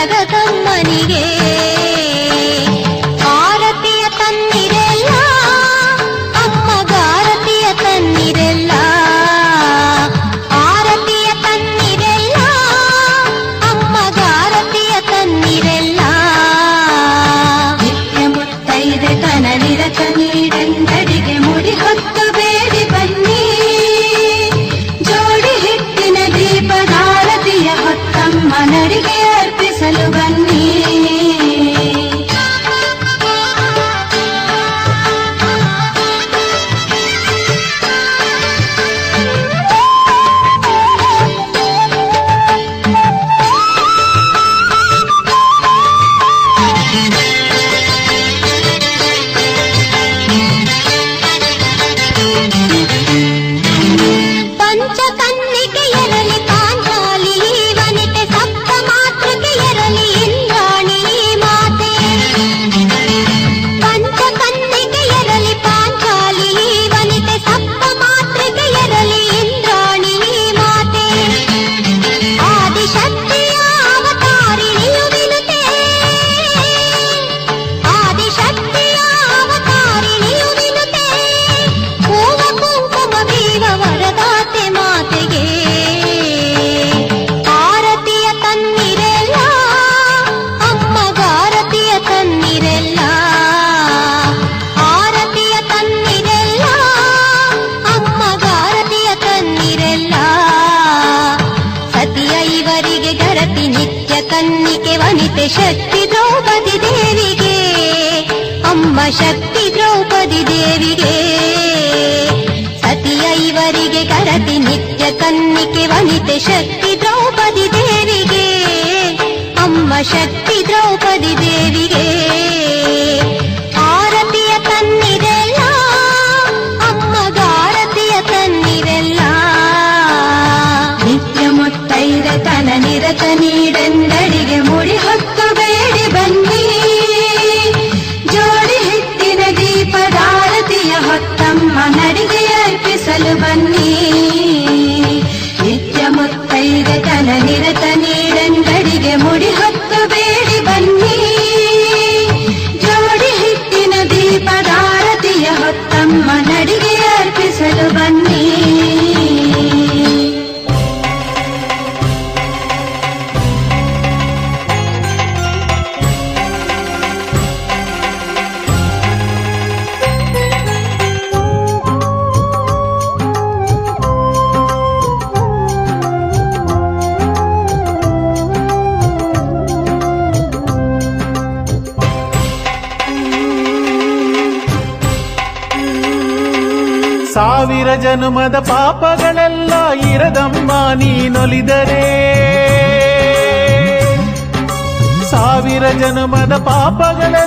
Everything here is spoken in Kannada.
ಜಗದಮ್ಮನಿಗೆ ಆರತಿಯ ತನ್ನಿರೆಲ್ಲ ಅಮ್ಮಗಾರತಿಯ ತನ್ನಿರೆಲ್ಲ ಆರತಿಯ ತನ್ನಿರೆಲ್ಲ ಅಮ್ಮಗಾರತಿಯ ತನ್ನಿರೆಲ್ಲ ನಿತ್ಯ ಮುತ್ತೈದೆ ತನ ನಿರತ ನೀಡೆಂದಡಿಗೆ ಮುಡಿ ಹೊತ್ತು ಬೇಡಿ ಬನ್ನಿ ಜೋಡಿ ಹಿಟ್ಟಿನ ದೀಪದಾರತಿಯ ಹೊತ್ತಮ್ಮ ನಡಿಗೆ ಅರ್ಪಿಸಲು ಬನ್ನಿ ಪಂಚಕನ್ನಿಕೆಯರಲಿ ಪಾಂಚಾಲಿ ವನಿತೆ ಸಪ್ತ ಮಾತೃಕೆಯರಲಿ ಇಂದ್ರಾಣಿ ಮಾತೆ ಪಂಚಕನ್ನಿಕೆಯರಲಿ ಪಾಂಚಾಲಿ ವನಿತೆ ಸಪ್ತ ಮಾತೃಕೆಯರಲಿ ಇಂದ್ರಾಣಿ ಮಾತೆ ಆದಿಶಕ್ತಿಯ ಅವತಾರಿಣಿಯು ವಿನುತೆ ಆದಿಶಕ್ತಿಯ ಅವತಾರಿಣಿಯು ವಿನುತೆ ಹೂವ ಕುಂಕುಮ ಬೀವ ವರದಾತೆ ಮಾತೆಗೆ ಆರತಿಯ ತನ್ನಿರೆಲ್ಲ ಅಮ್ಮಗಾರತಿಯ ತನ್ನಿರೆಲ್ಲ ಆರತಿಯ ತನ್ನಿರೆಲ್ಲ ಅಮ್ಮಗಾರತಿಯ ತನ್ನಿರೆಲ್ಲ ಸತಿಯ ಇವರಿಗೆ ಗರತಿ ನಿತ್ಯ ಕನ್ನಿಕೆ ವನಿತೆ ಶಕ್ತಿ ದ್ರೌಪದಿ ದೇವಿಗೆ ಅಮ್ಮ ಶಕ್ತಿ ದ್ರೌಪದಿ ದೇವಿಗೆ ಸತಿಯ ಇವರಿಗೆ ಗರತಿ ನಿತ್ಯ ಕನ್ನಿಕೆ ವನಿತೆ ಶಕ್ತಿ ದ್ರೌಪದಿ ದೇವಿಗೆ ಅಮ್ಮ ಶಕ್ತಿ ದ್ರೌಪದಿ ದೇವಿಗೆ ಆರತಿಯ ತನ್ನಿರೆಲ್ಲ ಅಮ್ಮಗಾರತಿಯ ತನ್ನಿರೆಲ್ಲ ನಿತ್ಯ ಮುತ್ತೈದೆ ತನ ನಿರತ ನೀಡೆಂದಡಿಗೆ ಮುಡಿ ಹೊತ್ತು ಬೇಡಿ ಬನ್ನಿ ಜೋಡಿ ಹಿಟ್ಟಿನ ದೀಪದಾರತಿಯ ಹೊತ್ತಮ್ಮ ನಡಿಗೆ ಅರ್ಪಿಸಲು ಬನ್ನಿ ನಿತ್ಯ ಮುತ್ತೈದೆ ತನ ನಿರತ ನೀಡೆಂದಡಿಗೆ ಮುಡಿ ಹೊತ್ತು ಬೇಡಿ ಬನ್ನಿ ಜೋಡಿ ಹಿಟ್ಟಿನ ದೀಪದಾರತಿಯ ಹೊತ್ತಮ್ಮ ನಡಿಗೆ ಅರ್ಪಿಸಲು ಬನ್ನಿ ಸಾವಿರ ಜನ್ಮದ ಪಾಪಗಳೆಲ್ಲ ಇರದಮ್ಮ ನೀನೊಲಿದರೆ ಸಾವಿರ ಜನ್ಮದ ಪಾಪಗಳೆಲ್ಲ